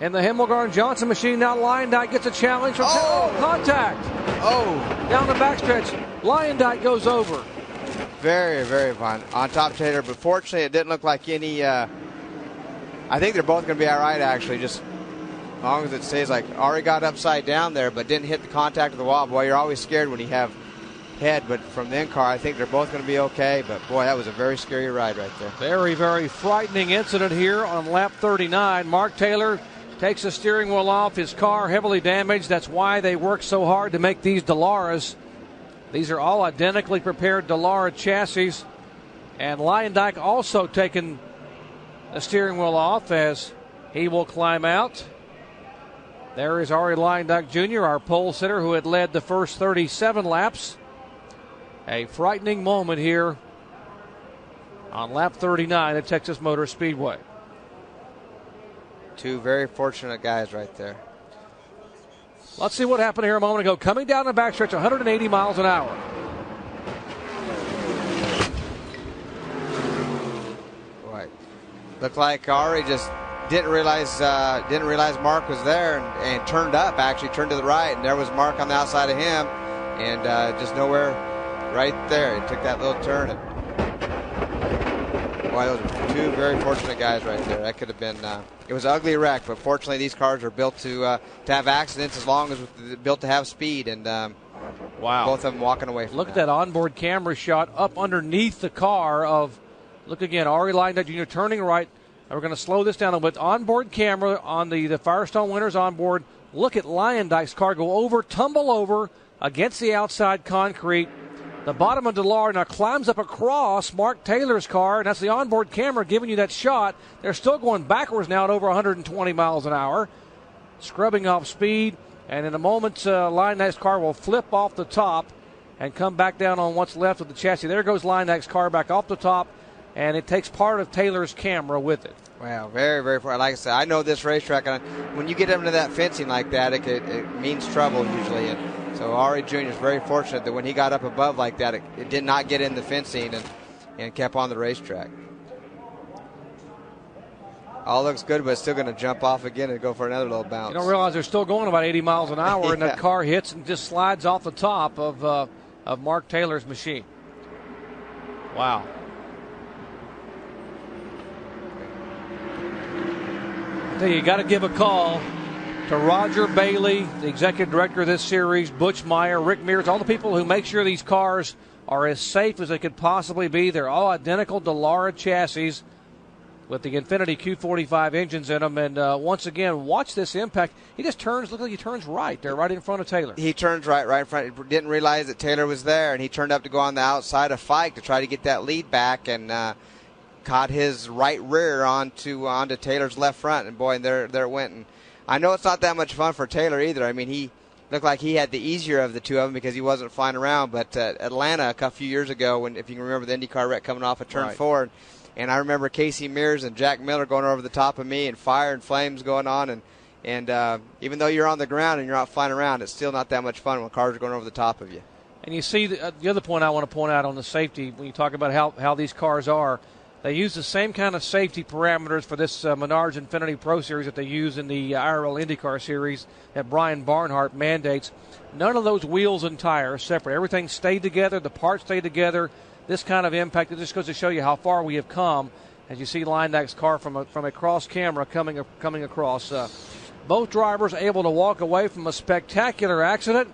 in the Himmelgarn-Johnson machine. Now Luyendyk gets a challenge from contact. Down the backstretch. Luyendyk goes over. Very, very fun. On top of Taylor, but fortunately it didn't look like any, I think they're both going to be all right, actually, just as long as it stays like Ari got upside down there, but didn't hit the contact of the wall. Boy, you're always scared when you have head, but from the in-car, I think they're both going to be okay, but boy, that was a very scary ride right there. Very, very frightening incident here on lap 39. Mark Taylor takes the steering wheel off, his car heavily damaged. That's why they work so hard to make these Dalaras. These are all identically prepared Dallara chassis. And Luyendyk also taking the steering wheel off as he will climb out. There is Ari Luyendyk Jr., our pole sitter, who had led the first 37 laps. A frightening moment here on lap 39 at Texas Motor Speedway. Two very fortunate guys right there. Let's see what happened here a moment ago. Coming down the backstretch, 180 miles an hour. Right. Looked like Ari just didn't realize Mark was there and turned up, actually turned to the right, and there was Mark on the outside of him, and just nowhere right there. He took that little turn. And boy, those were two very fortunate guys right there. That could have been, it was an ugly wreck, but fortunately these cars are built to have accidents as long as they're built to have speed, and wow, both of them walking away from Look at that onboard camera shot up underneath the car of, look again, Ari Luyendyk Jr. turning right. We're going to slow this down a bit. Onboard camera on the Firestone Winners onboard. Look at Luyendyk's car go over, tumble over against the outside concrete. The bottom of Dallara now climbs up across Mark Taylor's car, and that's the onboard camera giving you that shot. They're still going backwards now at over 120 miles an hour, scrubbing off speed, and in a moment, Luyendyk's car will flip off the top and come back down on what's left of the chassis. There goes Luyendyk's car back off the top, and it takes part of Taylor's camera with it. Wow, very, very far. Like I said, I know this racetrack, and when you get into that fencing like that, it means trouble usually. And so Ari Jr. is very fortunate that when he got up above like that, it did not get in the fencing and kept on the racetrack. All looks good, but it's still going to jump off again and go for another little bounce. You don't realize they're still going about 80 miles an hour, and that car hits and just slides off the top of Mark Taylor's machine. Wow. You got to give a call to Roger Bailey, the executive director of this series, Butch Meyer, Rick Mears, all the people who make sure these cars are as safe as they could possibly be. They're all identical Dallara chassis with the Infiniti Q45 engines in them. And once again, watch this impact. He just turns, looks like he turns right there, right in front of Taylor. He turns right in front. He didn't realize that Taylor was there, and he turned up to go on the outside of Fike to try to get that lead back, and caught his right rear onto Taylor's left front, and boy, there it went. And I know it's not that much fun for Taylor either. I mean, he looked like he had the easier of the two of them because he wasn't flying around. But Atlanta a few years ago, when, if you can remember, the IndyCar wreck coming off of turn 4, and I remember Casey Mears and Jack Miller going over the top of me, and fire and flames going on, and even though you're on the ground and you're not flying around, it's still not that much fun when cars are going over the top of you. And you see the other point I want to point out on the safety, when you talk about how these cars are, they use the same kind of safety parameters for this Menards Infiniti Pro Series that they use in the IRL IndyCar Series that Brian Barnhart mandates. None of those wheels and tires separate. Everything stayed together. The parts stayed together. This kind of impact, it just goes to show you how far we have come as you see Luyendyk's car from a cross camera coming across. Both drivers able to walk away from a spectacular accident.